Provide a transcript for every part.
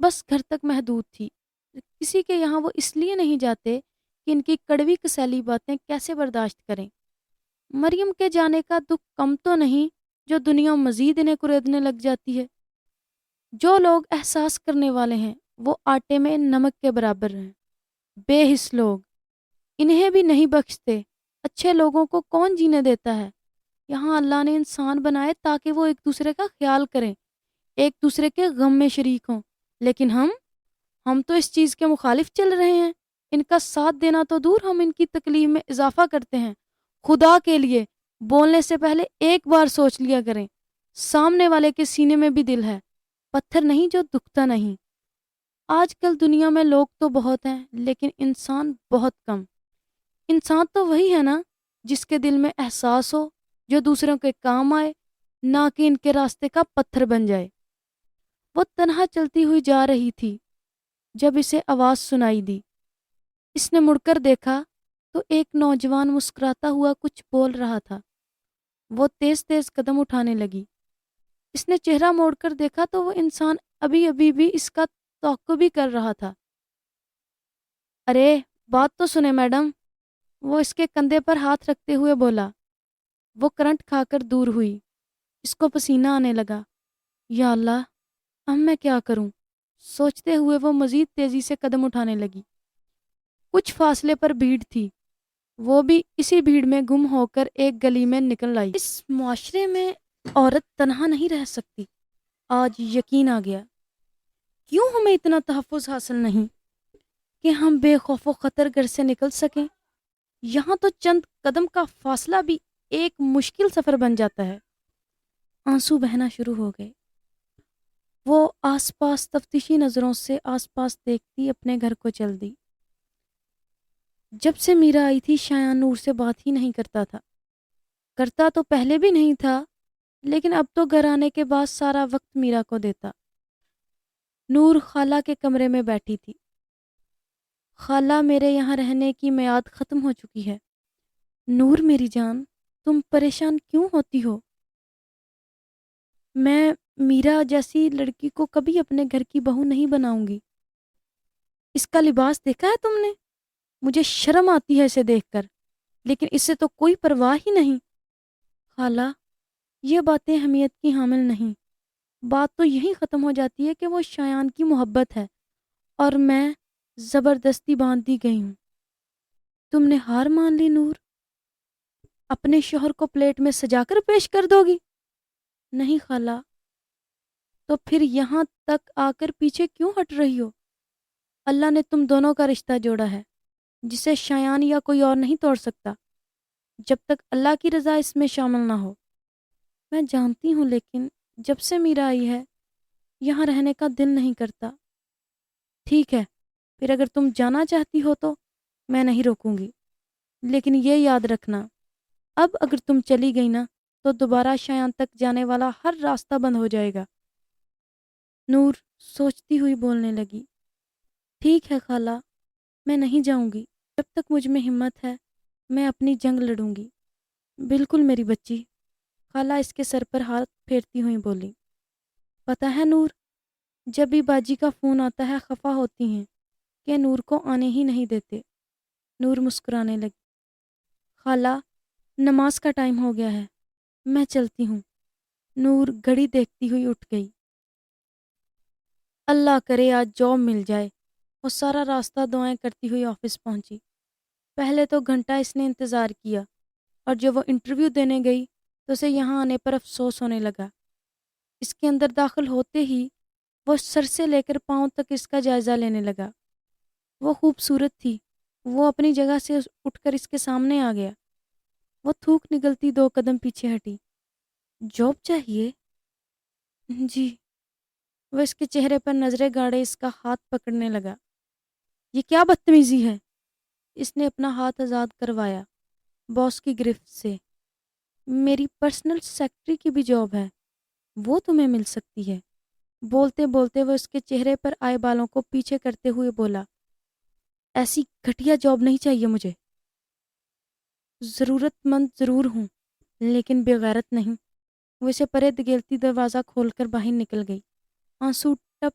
بس گھر تک محدود تھی۔ کسی کے یہاں وہ اس لیے نہیں جاتے کہ ان کی کڑوی کسیلی باتیں کیسے برداشت کریں۔ مریم کے جانے کا دکھ کم تو نہیں جو دنیا مزید انہیں کریدنے لگ جاتی ہے۔ جو لوگ احساس کرنے والے ہیں وہ آٹے میں نمک کے برابر ہیں۔ بے حس لوگ، انہیں بھی نہیں بخشتے۔ اچھے لوگوں کو کون جینے دیتا ہے؟ یہاں اللہ نے انسان بنائے تاکہ وہ ایک دوسرے کا خیال کریں، ایک دوسرے کے غم میں شریک ہوں، لیکن ہم تو اس چیز کے مخالف چل رہے ہیں۔ ان کا ساتھ دینا تو دور، ہم ان کی تکلیف میں اضافہ کرتے ہیں۔ خدا کے لیے بولنے سے پہلے ایک بار سوچ لیا کریں، سامنے والے کے سینے میں بھی دل ہے، پتھر نہیں جو دکھتا نہیں۔ آج کل دنیا میں لوگ تو بہت ہیں لیکن انسان بہت کم۔ انسان تو وہی ہے نا جس کے دل میں احساس ہو، جو دوسروں کے کام آئے، نہ کہ ان کے راستے کا پتھر بن جائے۔ وہ تنہا چلتی ہوئی جا رہی تھی جب اسے آواز سنائی دی۔ اس نے مڑ کر دیکھا تو ایک نوجوان مسکراتا ہوا کچھ بول رہا تھا۔ وہ تیز تیز قدم اٹھانے لگی۔ اس نے چہرہ موڑ کر دیکھا تو وہ انسان ابھی بھی اس کا تعقب بھی کر رہا تھا۔ ارے بات تو سنے میڈم، وہ اس کے کندھے پر ہاتھ رکھتے ہوئے بولا۔ وہ کرنٹ کھا کر دور ہوئی۔ اس کو پسینہ آنے لگا۔ یا اللہ، اب میں کیا کروں؟ سوچتے ہوئے وہ مزید تیزی سے قدم اٹھانے لگی۔ کچھ فاصلے پر بھیڑ تھی، وہ بھی اسی بھیڑ میں گم ہو کر ایک گلی میں نکل آئی۔ اس معاشرے میں عورت تنہا نہیں رہ سکتی۔ آج یقین آ گیا۔ کیوں ہمیں اتنا تحفظ حاصل نہیں کہ ہم بے خوف و خطر گھر سے نکل سکیں؟ یہاں تو چند قدم کا فاصلہ بھی ایک مشکل سفر بن جاتا ہے۔ آنسو بہنا شروع ہو گئے۔ وہ آس پاس تفتیشی نظروں سے آس پاس دیکھتی اپنے گھر کو چل دی۔ جب سے میرا آئی تھی شایان نور سے بات ہی نہیں کرتا تھا۔ کرتا تو پہلے بھی نہیں تھا، لیکن اب تو گھر آنے کے بعد سارا وقت میرا کو دیتا۔ نور خالہ کے کمرے میں بیٹھی تھی۔ خالہ، میرے یہاں رہنے کی میعاد ختم ہو چکی ہے۔ نور میری جان، تم پریشان کیوں ہوتی ہو؟ میں میرا جیسی لڑکی کو کبھی اپنے گھر کی بہو نہیں بناؤں گی۔ اس کا لباس دیکھا ہے تم نے؟ مجھے شرم آتی ہے اسے دیکھ کر، لیکن اس سے تو کوئی پرواہ ہی نہیں۔ خالہ، یہ باتیں اہمیت کی حامل نہیں۔ بات تو یہی ختم ہو جاتی ہے کہ وہ شایان کی محبت ہے اور میں زبردستی باندھ دی گئی ہوں۔ تم نے ہار مان لی نور؟ اپنے شوہر کو پلیٹ میں سجا کر پیش کر دو گی؟ نہیں خالہ۔ تو پھر یہاں تک آ کر پیچھے کیوں ہٹ رہی ہو؟ اللہ نے تم دونوں کا رشتہ جوڑا ہے جسے شایان یا کوئی اور نہیں توڑ سکتا، جب تک اللہ کی رضا اس میں شامل نہ ہو۔ میں جانتی ہوں، لیکن جب سے میرا آئی ہے یہاں رہنے کا دل نہیں کرتا۔ ٹھیک ہے، پھر اگر تم جانا چاہتی ہو تو میں نہیں روکوں گی، لیکن یہ یاد رکھنا، اب اگر تم چلی گئی نا تو دوبارہ شایان تک جانے والا ہر راستہ بند ہو جائے گا۔ نور سوچتی ہوئی بولنے لگی۔ ٹھیک ہے خالہ، میں نہیں جاؤں گی۔ جب تک مجھ میں ہمت ہے میں اپنی جنگ لڑوں گی۔ بالکل میری بچی، خالہ اس کے سر پر ہاتھ پھیرتی ہوئی بولی۔ پتہ ہے نور، جب بھی باجی کا فون آتا ہے خفا ہوتی ہیں کہ نور کو آنے ہی نہیں دیتے۔ نور مسکرانے لگی۔ خالہ، نماز کا ٹائم ہو گیا ہے، میں چلتی ہوں۔ نور گھڑی دیکھتی ہوئی اٹھ گئی۔ اللہ کرے آج جاب مل جائے۔ وہ سارا راستہ دعائیں کرتی ہوئی آفس پہنچی۔ پہلے تو گھنٹہ اس نے انتظار کیا، اور جب وہ انٹرویو دینے گئی تو اسے یہاں آنے پر افسوس ہونے لگا۔ اس کے اندر داخل ہوتے ہی وہ سر سے لے کر پاؤں تک اس کا جائزہ لینے لگا۔ وہ خوبصورت تھی۔ وہ اپنی جگہ سے اٹھ کر اس کے سامنے آ گیا۔ وہ تھوک نگلتی 2 قدم پیچھے ہٹی۔ جاب چاہیے؟ جی۔ وہ اس کے چہرے پر نظریں گاڑے اس کا ہاتھ پکڑنے لگا۔ یہ کیا بدتمیزی ہے؟ اس نے اپنا ہاتھ آزاد کروایا باس کی گرفت سے۔ میری پرسنل سیکرٹری کی بھی جاب ہے، وہ تمہیں مل سکتی ہے۔ بولتے بولتے وہ اس کے چہرے پر آئے بالوں کو پیچھے کرتے ہوئے بولا۔ ایسی گھٹیا جاب نہیں چاہیے مجھے۔ ضرورت مند ضرور ہوں، لیکن بے غیرت نہیں۔ وہ اسے پرے دھکیلتی دروازہ کھول کر باہر نکل گئی۔ آنسو ٹپ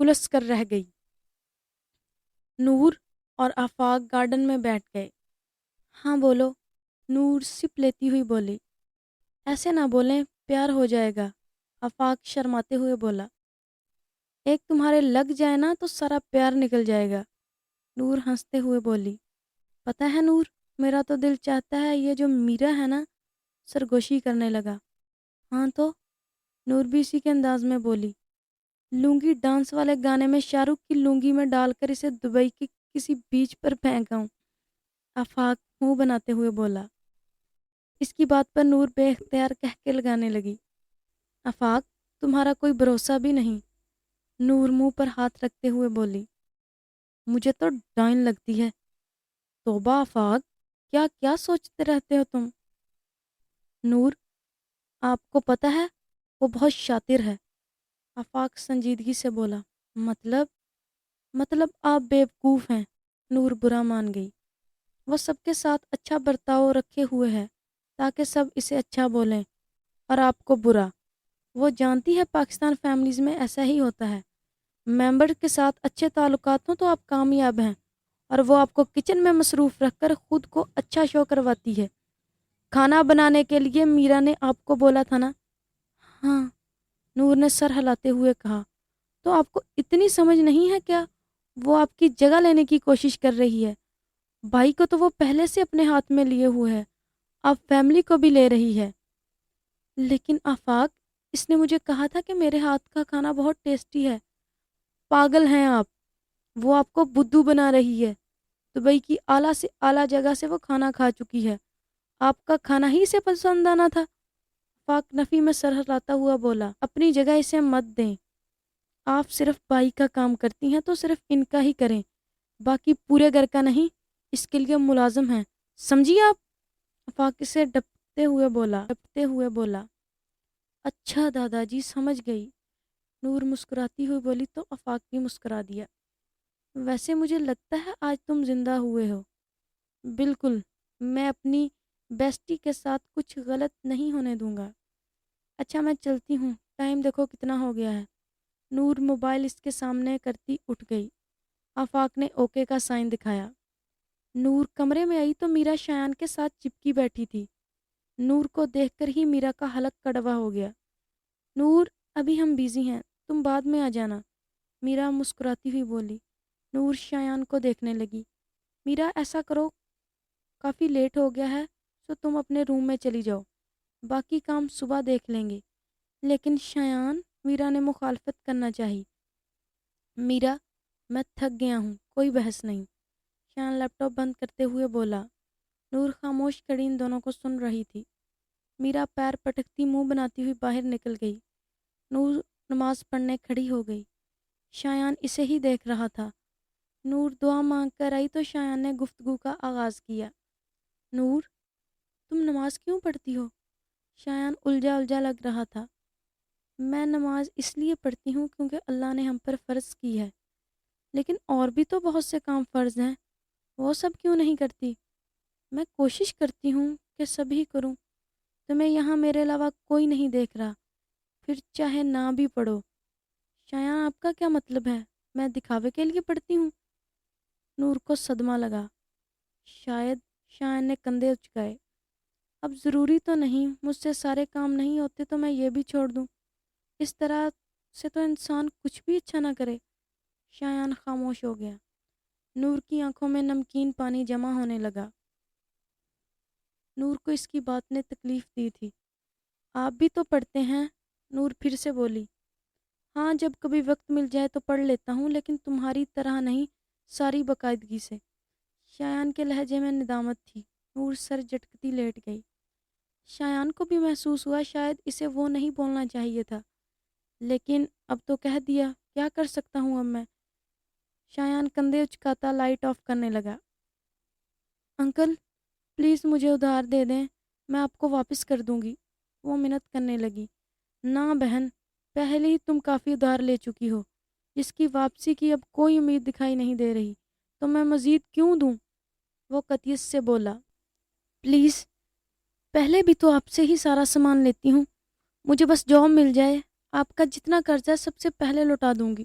کلس کر رہ گئی۔ نور اور آفاق گارڈن میں بیٹھ گئے۔ ہاں بولو، نور سپ لیتی ہوئی بولی۔ ایسے نہ بولیں، پیار ہو جائے گا، آفاق شرماتے ہوئے بولا۔ ایک تمہارے لگ جائے نا تو سارا پیار نکل جائے گا، نور ہنستے ہوئے بولی۔ پتہ ہے نور، میرا تو دل چاہتا ہے یہ جو میرا ہے نا، سرگوشی کرنے لگا۔ ہاں تو، نور بھی اسی کے انداز میں بولی۔ لونگی ڈانس والے گانے میں شاہ رخ کی لونگی میں ڈال کر اسے دبئی کے کسی بیچ پر پھینکا ہوں، آفاق منہ بناتے ہوئے بولا۔ اس کی بات پر نور بے اختیار کہہ کے لگانے لگی۔ آفاق، تمہارا کوئی بھروسہ بھی نہیں، نور منہ پر ہاتھ رکھتے ہوئے بولی۔ مجھے تو ڈائن لگتی ہے۔ توبہ آفاق، کیا کیا سوچتے رہتے ہو تم؟ نور، آپ کو پتہ ہے وہ بہت شاطر ہے، آفاق سنجیدگی سے بولا۔ مطلب آپ بیوقوف ہیں، نور برا مان گئی۔ وہ سب کے ساتھ اچھا برتاؤ رکھے ہوئے ہے تاکہ سب اسے اچھا بولیں اور آپ کو برا۔ وہ جانتی ہے پاکستان فیملیز میں ایسا ہی ہوتا ہے، ممبر کے ساتھ اچھے تعلقات ہوں تو آپ کامیاب ہیں، اور وہ آپ کو کچن میں مصروف رکھ کر خود کو اچھا شو کرواتی ہے۔ کھانا بنانے کے لیے میرا نے آپ کو بولا تھا نا؟ ہاں، نور نے سر ہلاتے ہوئے کہا۔ تو آپ کو اتنی سمجھ نہیں ہے کیا؟ وہ آپ کی جگہ لینے کی کوشش کر رہی ہے۔ بھائی کو تو وہ پہلے سے اپنے ہاتھ میں لیے ہوئے ہے، اب فیملی کو بھی لے رہی ہے۔ لیکن آفاق، اس نے مجھے کہا تھا کہ میرے ہاتھ کا کھانا بہت ٹیسٹی ہے۔ پاگل ہیں آپ، وہ آپ کو بدھو بنا رہی ہے۔ دبئی کی اعلیٰ سے اعلیٰ جگہ سے وہ کھانا کھا چکی ہے، آپ کا کھانا ہی اسے پسند آنا تھا۔ آفاق نفی میں سر ہلاتا ہوا بولا۔ اپنی جگہ اسے مت دیں، آپ صرف بائی کا کام کرتی ہیں تو صرف ان کا ہی کریں، باقی پورے گھر کا نہیں، اس کے لیے ملازم ہیں، سمجھیے آپ؟ آفاق سے ڈپتے ہوئے بولا۔ اچھا دادا جی، سمجھ گئی، نور مسکراتی ہوئی بولی تو آفاق بھی مسکرا دیا۔ ویسے مجھے لگتا ہے آج تم زندہ ہوئے ہو۔ بالکل، میں اپنی بیسٹی کے ساتھ کچھ غلط نہیں ہونے دوں گا۔ اچھا میں چلتی ہوں، ٹائم دیکھو کتنا ہو گیا ہے۔ نور موبائل اس کے سامنے کرتی اٹھ گئی۔ آفاق نے اوکے کا سائن دکھایا۔ نور کمرے میں آئی تو میرا شایان کے ساتھ چپکی بیٹھی تھی۔ نور کو دیکھ کر ہی میرا کا حلق کڑوا ہو گیا۔ نور، ابھی ہم بیزی ہیں، تم بعد میں آ جانا، میرا مسکراتی ہوئی بولی۔ نور شایان کو دیکھنے لگی۔ میرا ایسا کرو، کافی لیٹ ہو گیا ہے تو تم اپنے روم میں چلی جاؤ، باقی کام صبح دیکھ لیں گے۔ لیکن شایان، میرا نے مخالفت کرنا چاہی۔ میرا، میں تھک گیا ہوں، کوئی بحث نہیں، شایان لیپ ٹاپ بند کرتے ہوئے بولا۔ نور خاموش کھڑی ان دونوں کو سن رہی تھی۔ میرا پیر پٹکتی منہ بناتی ہوئی باہر نکل گئی۔ نور نماز پڑھنے کھڑی ہو گئی۔ شایان اسے ہی دیکھ رہا تھا۔ نور دعا مانگ کر آئی تو شایان نے گفتگو کا آغاز کیا۔ نور، تم نماز کیوں پڑھتی ہو؟ شایان الجھا لگ رہا تھا۔ میں نماز اس لیے پڑھتی ہوں کیونکہ اللہ نے ہم پر فرض کی ہے، لیکن اور بھی تو بہت سے کام فرض ہیں، وہ سب کیوں نہیں کرتی؟ میں کوشش کرتی ہوں کہ سبھی کروں، تمہیں یہاں میرے علاوہ کوئی نہیں دیکھ رہا، پھر چاہے نہ بھی پڑھو۔ شایان، آپ کا کیا مطلب ہے؟ میں دکھاوے کے لیے پڑھتی ہوں؟ نور کو صدمہ لگا۔ شاید، شایان نے کندھے اچکائے۔ اب ضروری تو نہیں، مجھ سے سارے کام نہیں ہوتے تو میں یہ بھی چھوڑ دوں، اس طرح سے تو انسان کچھ بھی اچھا نہ کرے۔ شایان خاموش ہو گیا۔ نور کی آنکھوں میں نمکین پانی جمع ہونے لگا۔ نور کو اس کی بات نے تکلیف دی تھی۔ آپ بھی تو پڑھتے ہیں؟ نور پھر سے بولی۔ ہاں، جب کبھی وقت مل جائے تو پڑھ لیتا ہوں، لیکن تمہاری طرح نہیں، ساری باقاعدگی سے۔ شایان کے لہجے میں ندامت تھی۔ نور سر جھٹکتی لیٹ گئی۔ شایان کو بھی محسوس ہوا شاید اسے وہ نہیں بولنا چاہیے تھا، لیکن اب تو کہہ دیا، کیا کر سکتا ہوں اب میں؟ شایان کندھے اچکاتا لائٹ آف کرنے لگا۔ انکل، پلیز مجھے ادھار دے دیں، میں آپ کو واپس کر دوں گی، وہ منت کرنے لگی۔ نہ بہن، پہلے ہی تم کافی ادھار لے چکی ہو، جس کی واپسی کی اب کوئی امید دکھائی نہیں دے رہی، تو میں مزید کیوں دوں؟ وہ قطعیت سے بولا۔ پلیز، پہلے بھی تو آپ سے ہی سارا سامان لیتی ہوں، مجھے بس جاب مل جائے، آپ کا جتنا قرضہ سب سے پہلے لوٹا دوں گی۔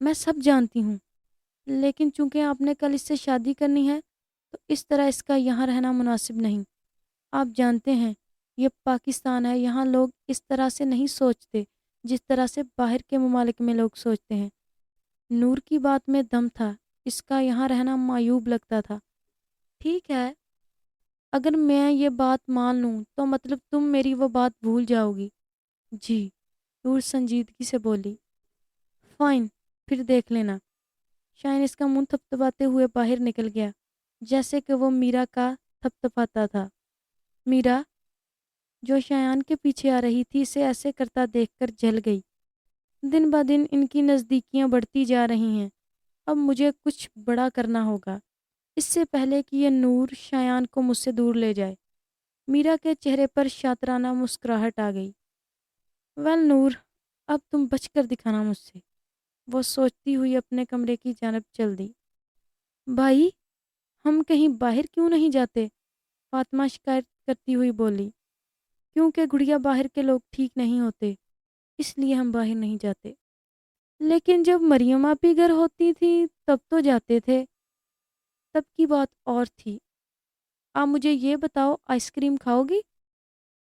میں سب جانتی ہوں، لیکن چونکہ آپ نے کل اس سے شادی کرنی ہے تو اس طرح اس کا یہاں رہنا مناسب نہیں۔ آپ جانتے ہیں یہ پاکستان ہے، یہاں لوگ اس طرح سے نہیں سوچتے جس طرح سے باہر کے ممالک میں لوگ سوچتے ہیں۔ نور کی بات میں دم تھا، اس کا یہاں رہنا معیوب لگتا تھا۔ ٹھیک ہے، اگر میں یہ بات مان لوں تو مطلب تم میری وہ بات بھول جاؤ گی؟ جی، نور سنجیدگی سے بولی۔ فائن، پھر دیکھ لینا۔ شائن اس کا منہ تھپتھپاتے ہوئے باہر نکل گیا، جیسے کہ وہ میرا کا تھپتھپاتا تھا۔ میرا، جو شایان کے پیچھے آ رہی تھی، اسے ایسے کرتا دیکھ کر جل گئی۔ دن بہ دن ان کی نزدیکیاں بڑھتی جا رہی ہیں۔ اب مجھے کچھ بڑا کرنا ہوگا اس سے پہلے کہ یہ نور شایان کو مجھ سے دور لے جائے۔ میرا کے چہرے پر شاطرانہ مسکراہٹ آ گئی۔ ویل نور، اب تم بچ کر دکھانا مجھ سے۔ وہ سوچتی ہوئی اپنے کمرے کی جانب چل دی۔ بھائی، ہم کہیں باہر کیوں نہیں جاتے؟ فاطمہ شکایت کرتی ہوئی بولی۔ کیونکہ گڑیا باہر کے لوگ ٹھیک نہیں ہوتے، اس لیے ہم باہر نہیں جاتے۔ لیکن جب مریم آپی گھر ہوتی تھی تب تو جاتے تھے۔ تب کی بات اور تھی۔ آپ مجھے یہ بتاؤ، آئس کریم کھاؤ گی؟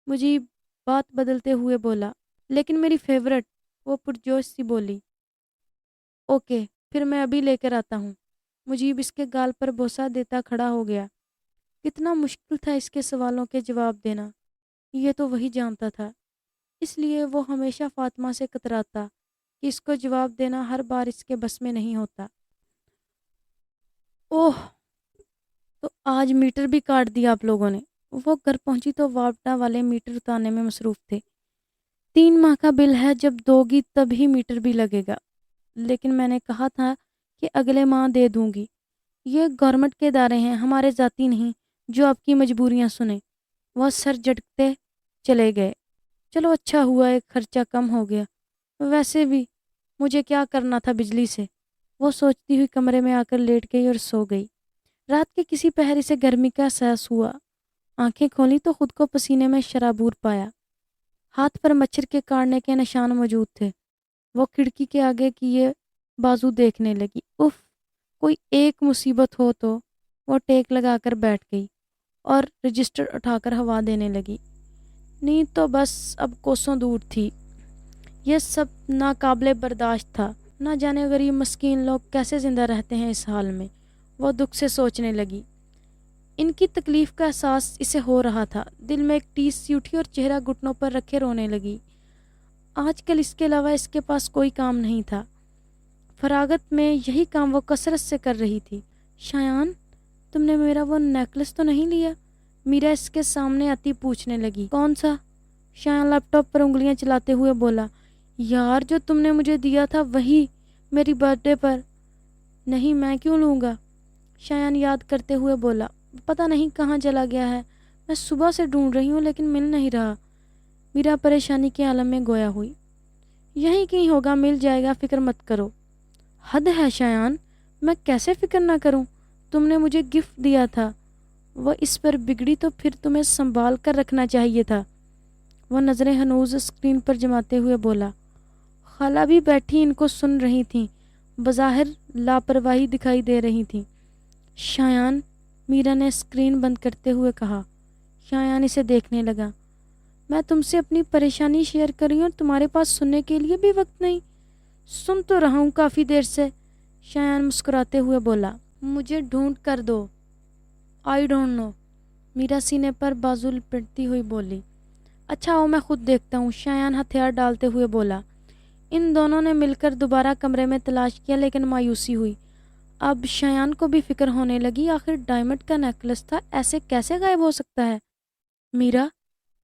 مجھے بات بدلتے ہوئے بولا۔ لیکن میری فیورٹ، وہ پرجوش سی بولی۔ اوکے، پھر میں ابھی لے کر آتا ہوں۔ مجیب اس کے گال پر بوسہ دیتا کھڑا ہو گیا۔ کتنا مشکل تھا اس کے سوالوں کے جواب دینا، یہ تو وہی جانتا تھا۔ اس لیے وہ ہمیشہ فاطمہ سے کتراتا کہ اس کو جواب دینا ہر بار اس کے بس میں نہیں ہوتا۔ اوہ، تو آج میٹر بھی کاٹ دیا آپ لوگوں نے۔ وہ گھر پہنچی تو واپڈا والے میٹر اتارنے میں مصروف تھے۔ 3 ماہ کا بل ہے، جب دو گی تب ہی میٹر بھی لگے گا۔ لیکن میں نے کہا تھا کہ اگلے ماہ دے دوں گی۔ یہ گورنمنٹ کے ادارے ہیں، ہمارے ذاتی نہیں جو آپ کی مجبوریاں سنیں۔ وہ سر جھٹکتے چلے گئے۔ چلو اچھا ہوا، ایک خرچہ کم ہو گیا۔ ویسے بھی مجھے کیا کرنا تھا بجلی سے؟ وہ سوچتی ہوئی کمرے میں آ کر لیٹ گئی اور سو گئی۔ رات کے کسی پہر سے گرمی کا احساس ہوا۔ آنکھیں کھولی تو خود کو پسینے میں شرابور پایا۔ ہاتھ پر مچھر کے کاٹنے کے نشان موجود تھے۔ وہ کھڑکی کے آگے کی یہ بازو دیکھنے لگی۔ اف، کوئی ایک مصیبت ہو تو۔ وہ ٹیک لگا کر بیٹھ گئی اور رجسٹر اٹھا کر ہوا دینے لگی۔ نیند تو بس اب کوسوں دور تھی۔ یہ سب ناقابل برداشت تھا۔ نہ جانے غریب مسکین لوگ کیسے زندہ رہتے ہیں اس حال میں۔ وہ دکھ سے سوچنے لگی۔ ان کی تکلیف کا احساس اسے ہو رہا تھا۔ دل میں ایک ٹیس سی اٹھی اور چہرہ گھٹنوں پر رکھے رونے لگی۔ آج کل اس کے علاوہ اس کے پاس کوئی کام نہیں تھا۔ فراغت میں یہی کام وہ کثرت سے کر رہی تھی۔ شایان، تم نے میرا وہ نیکلس تو نہیں لیا؟ میرا اس کے سامنے آتی پوچھنے لگی۔ کون سا؟ شایان لیپ ٹاپ پر انگلیاں چلاتے ہوئے بولا۔ یار، جو تم نے مجھے دیا تھا وہی، میری برتھ ڈے پر۔ نہیں، میں کیوں لوں گا؟ شایان یاد کرتے ہوئے بولا۔ پتہ نہیں کہاں چلا گیا ہے، میں صبح سے ڈھونڈ رہی ہوں لیکن مل نہیں رہا۔ میرا پریشانی کے عالم میں گویا ہوئی۔ یہیں کہیں ہوگا، مل جائے گا، فکر مت کرو۔ حد ہے شایان، میں کیسے فکر نہ کروں؟ تم نے مجھے گفٹ دیا تھا، وہ اس پر بگڑی تو پھر تمہیں سنبھال کر رکھنا چاہیے تھا۔ وہ نظریں ہنوز اسکرین پر جماتے ہوئے بولا۔ خالہ بھی بیٹھی ان کو سن رہی تھیں، بظاہر لاپرواہی دکھائی دے رہی تھیں۔ شایان، میرا نے اسکرین بند کرتے ہوئے کہا۔ شایان اسے دیکھنے لگا۔ میں تم سے اپنی پریشانی شیئر کر رہی ہوں اور تمہارے پاس سننے کے لیے بھی وقت نہیں؟ سن تو رہا ہوں کافی دیر سے، شایان مسکراتے ہوئے بولا۔ مجھے ڈھونڈ کر دو۔ آئی ڈونٹ نو، میرا سینے پر بازو لپٹتی ہوئی بولی۔ اچھا ہو، میں خود دیکھتا ہوں، شایان ہتھیار ڈالتے ہوئے بولا۔ ان دونوں نے مل کر دوبارہ کمرے میں تلاش کیا لیکن مایوسی ہوئی۔ اب شایان کو بھی فکر ہونے لگی، آخر ڈائمنڈ کا نیکلس تھا، ایسے کیسے غائب ہو سکتا ہے؟ میرا،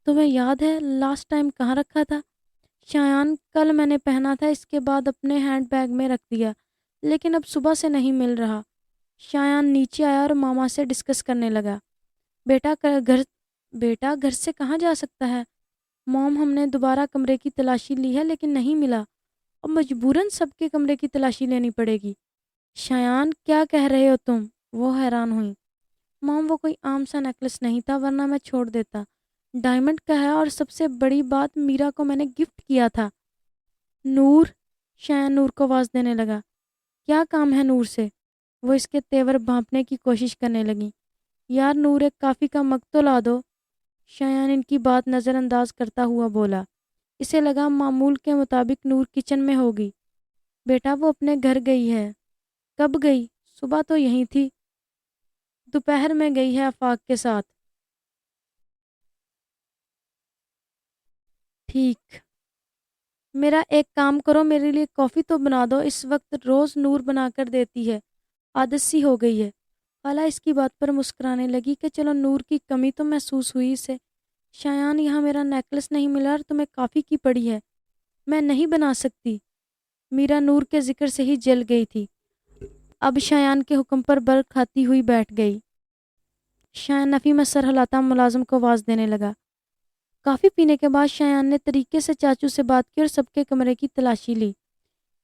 تمہیں یاد ہے لاسٹ ٹائم کہاں رکھا تھا؟ شایان، کل میں نے پہنا تھا، اس کے بعد اپنے ہینڈ بیگ میں رکھ دیا، لیکن اب صبح سے نہیں مل رہا۔ شایان نیچے آیا اور ماما سے ڈسکس کرنے لگا۔ بیٹا گھر سے کہاں جا سکتا ہے؟ موم، ہم نے دوبارہ کمرے کی تلاشی لی ہے لیکن نہیں ملا، اور مجبوراً سب کے کمرے کی تلاشی لینی پڑے گی۔ شایان، کیا کہہ رہے ہو تم؟ وہ حیران ہوئی۔ موم، وہ کوئی عام سا نیکلس نہیں تھا، ورنہ میں چھوڑ دیتا۔ ڈائمنڈ کا ہے، اور سب سے بڑی بات، میرا کو میں نے گفٹ کیا تھا۔ نور، شایان نور کو آواز دینے لگا۔ کیا کام ہے نور سے؟ وہ اس کے تیور بھانپنے کی کوشش کرنے لگیں۔ یار نور، ایک کافی کا مگ تو لا دو۔ شایان ان کی بات نظر انداز کرتا ہوا بولا۔ اسے لگا معمول کے مطابق نور کچن میں ہوگی۔ بیٹا وہ اپنے گھر گئی ہے۔ کب گئی؟ صبح تو یہیں تھی۔ دوپہر میں گئی ہے آفاق کے ساتھ۔ ٹھیک، میرا ایک کام کرو، میرے لیے کافی تو بنا دو، اس وقت روز نور بنا کر دیتی ہے، عادت سی ہو گئی ہے۔ خالہ اس کی بات پر مسکرانے لگی کہ چلو نور کی کمی تو محسوس ہوئی اسے۔ شایان یہاں میرا نیکلس نہیں ملا اور تمہیں کافی کی پڑی ہے، میں نہیں بنا سکتی۔ میرا نور کے ذکر سے ہی جل گئی تھی، اب شایان کے حکم پر بر کھاتی ہوئی بیٹھ گئی۔ شایان نفی میں سر ہلاتا ملازم کو آواز دینے لگا۔ کافی پینے کے بعد شایان نے طریقے سے چاچو سے بات کی اور سب کے کمرے کی تلاشی لی۔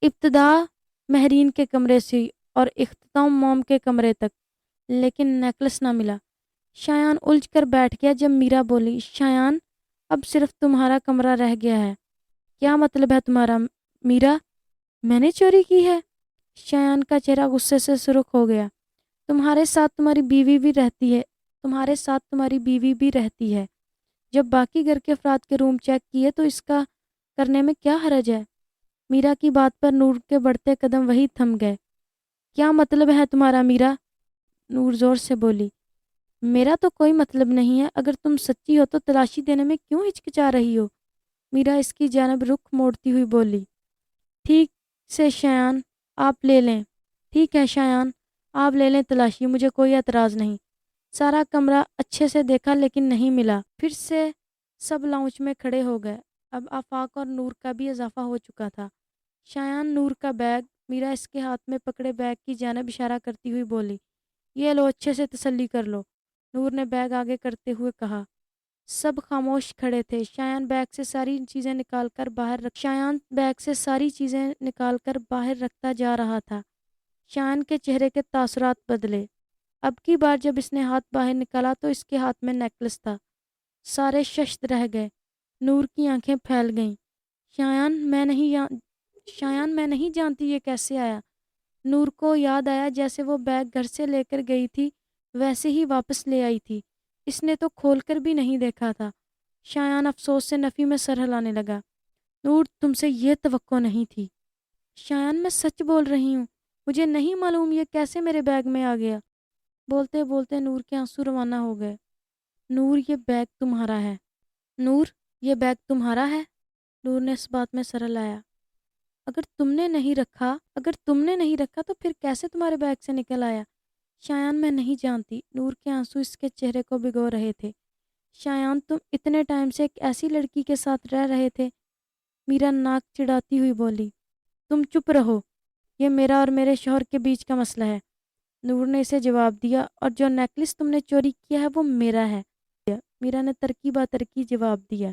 ابتدا مہرین کے کمرے سے اور اختتام موم کے کمرے تک، لیکن نیکلس نہ ملا۔ شایان الجھ کر بیٹھ گیا جب میرا بولی، شایان اب صرف تمہارا کمرہ رہ گیا ہے۔ کیا مطلب ہے تمہارا؟ میرا، میں نے چوری کی ہے؟ شایان کا چہرہ غصے سے سرخ ہو گیا۔ تمہارے ساتھ تمہاری بیوی بھی رہتی ہے، جب باقی گھر کے افراد کے روم چیک کیے تو اس کا کرنے میں کیا حرج ہے؟ میرا کی بات پر نور کے بڑھتے قدم وہی تھم گئے۔ کیا مطلب ہے تمہارا میرا؟ نور زور سے بولی۔ میرا تو کوئی مطلب نہیں ہے، اگر تم سچی ہو تو تلاشی دینے میں کیوں ہچکچا رہی ہو؟ میرا اس کی جانب رخ موڑتی ہوئی بولی۔ ٹھیک سے شایان آپ لے لیں، ٹھیک ہے شایان آپ لے لیں تلاشی، مجھے کوئی اعتراض نہیں۔ سارا کمرہ اچھے سے دیکھا لیکن نہیں ملا۔ پھر سے سب لاؤنج میں کھڑے ہو گئے۔ اب آفاق اور نور کا بھی اضافہ ہو چکا تھا۔ شایان نور کا بیگ، میرا اس کے ہاتھ میں پکڑے بیگ کی جانب اشارہ کرتی ہوئی بولی، یہ لو اچھے سے تسلی کر لو۔ نور نے بیگ آگے کرتے ہوئے کہا۔ سب خاموش کھڑے تھے۔ شایان بیگ سے ساری چیزیں نکال کر باہر رکھتا جا رہا تھا۔ شایان کے چہرے کے تاثرات بدلے۔ اب کی بار جب اس نے ہاتھ باہر نکالا تو اس کے ہاتھ میں نیکلس تھا۔ سارے ششت رہ گئے۔ نور کی آنکھیں پھیل گئیں۔ شایان میں نہیں جانتی یہ کیسے آیا۔ نور کو یاد آیا جیسے وہ بیگ گھر سے لے کر گئی تھی ویسے ہی واپس لے آئی تھی، اس نے تو کھول کر بھی نہیں دیکھا تھا۔ شایان افسوس سے نفی میں سر ہلانے لگا۔ نور تم سے یہ توقع نہیں تھی۔ شایان میں سچ بول رہی ہوں، مجھے نہیں معلوم یہ کیسے میرے بیگ میں آ گیا۔ بولتے بولتے نور کے آنسو روانہ ہو گئے۔ نور یہ بیگ تمہارا ہے۔ نور یہ بیگ تمہارا ہے؟ نور نے اس بات میں سر ہلایا۔ اگر تم نے نہیں رکھا تو پھر کیسے تمہارے بیگ سے نکل آیا؟ شایان میں نہیں جانتی۔ نور کے آنسو اس کے چہرے کو بھگو رہے تھے۔ شایان تم اتنے ٹائم سے ایک ایسی لڑکی کے ساتھ رہ رہے تھے؟ میرا ناک چڑھاتی ہوئی بولی۔ تم چپ رہو، یہ میرا اور میرے شوہر کے بیچ کا مسئلہ ہے۔ نور نے اسے جواب دیا، اور جو نیکلس تم نے چوری کیا ہے وہ میرا ہے۔ میرا نے ترکی بہ ترکی جواب دیا۔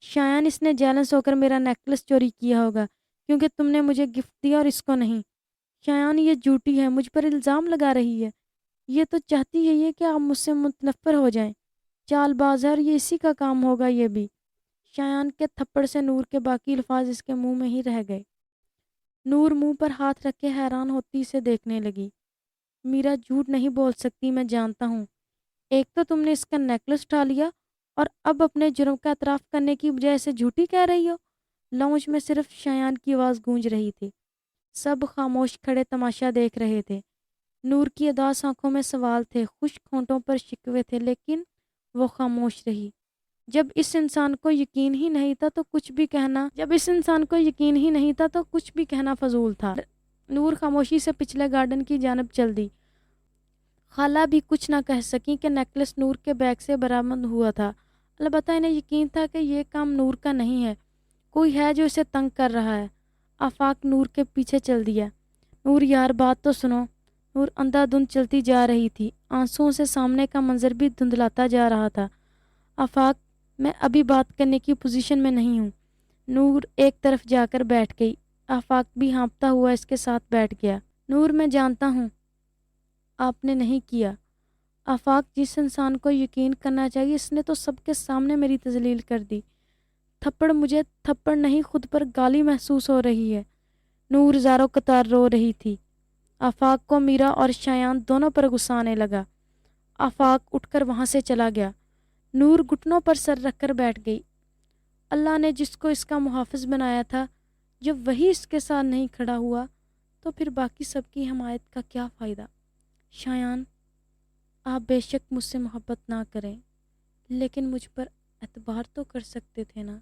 شایان اس نے جیلنس ہو کر میرا نیکلس چوری کیا ہوگا کیونکہ تم نے مجھے گفٹ دیا اور اس کو نہیں۔ شایان یہ جھوٹی ہے، مجھ پر الزام لگا رہی ہے۔ یہ تو چاہتی ہے یہ کہ آپ مجھ سے متنفر ہو جائیں۔ چال باز ہے اور یہ اسی کا کام ہوگا یہ بھی۔ شایان کے تھپڑ سے نور کے باقی الفاظ اس کے منہ میں ہی رہ گئے۔ نور منہ پر ہاتھ رکھ کے حیران ہوتی اسے دیکھنے لگی۔ میرا جھوٹ نہیں بول سکتی، میں جانتا ہوں۔ ایک تو تم نے اس کا نیکلس اٹھا لیا اور اب اپنے جرم کا اعتراف کرنے کی بجائے اسے جھوٹی کہہ رہی ہو۔ لاؤنج میں صرف شایان کی آواز گونج رہی تھی۔ سب خاموش کھڑے تماشا دیکھ رہے تھے۔ نور کی اداس آنکھوں میں سوال تھے، خشک ہونٹوں پر شکوے تھے، لیکن وہ خاموش رہی۔ جب اس انسان کو یقین ہی نہیں تھا تو کچھ بھی کہنا فضول تھا۔ نور خاموشی سے پچھلے گارڈن کی جانب چل دی۔ خالہ بھی کچھ نہ کہہ سکیں کہ نیکلس نور کے بیگ سے برآمد ہوا تھا۔ البتہ انہیں یقین تھا کہ یہ کام نور کا نہیں ہے، کوئی ہے جو اسے تنگ کر رہا ہے۔ آفاق نور کے پیچھے چل دیا۔ نور یار بات تو سنو۔ نور اندھا دھند چلتی جا رہی تھی، آنسوؤں سے سامنے کا منظر بھی دھندلاتا جا رہا تھا۔ آفاق میں ابھی بات کرنے کی پوزیشن میں نہیں ہوں۔ نور ایک طرف جا کر بیٹھ گئی۔ آفاق بھی ہانپتا ہوا اس کے ساتھ بیٹھ گیا۔ نور میں جانتا ہوں آپ نے نہیں کیا۔ آفاق جس انسان کو یقین کرنا چاہیے اس نے تو سب کے سامنے میری تذلیل کر دی۔ تھپڑ مجھے تھپڑ نہیں خود پر گالی محسوس ہو رہی ہے۔ نور زاروں قطار رو رہی تھی۔ آفاق کو میرا اور شایان دونوں پر غصہ آنے لگا۔ آفاق اٹھ کر وہاں سے چلا گیا۔ نور گھٹنوں پر سر رکھ کر بیٹھ گئی۔ اللہ نے جس کو اس کا محافظ بنایا تھا، جب وہی اس کے ساتھ نہیں کھڑا ہوا تو پھر باقی سب کی حمایت کا کیا فائدہ؟ شایان، آپ بے شک مجھ سے محبت نہ کریں، لیکن مجھ پر اعتبار تو کر سکتے تھے نا۔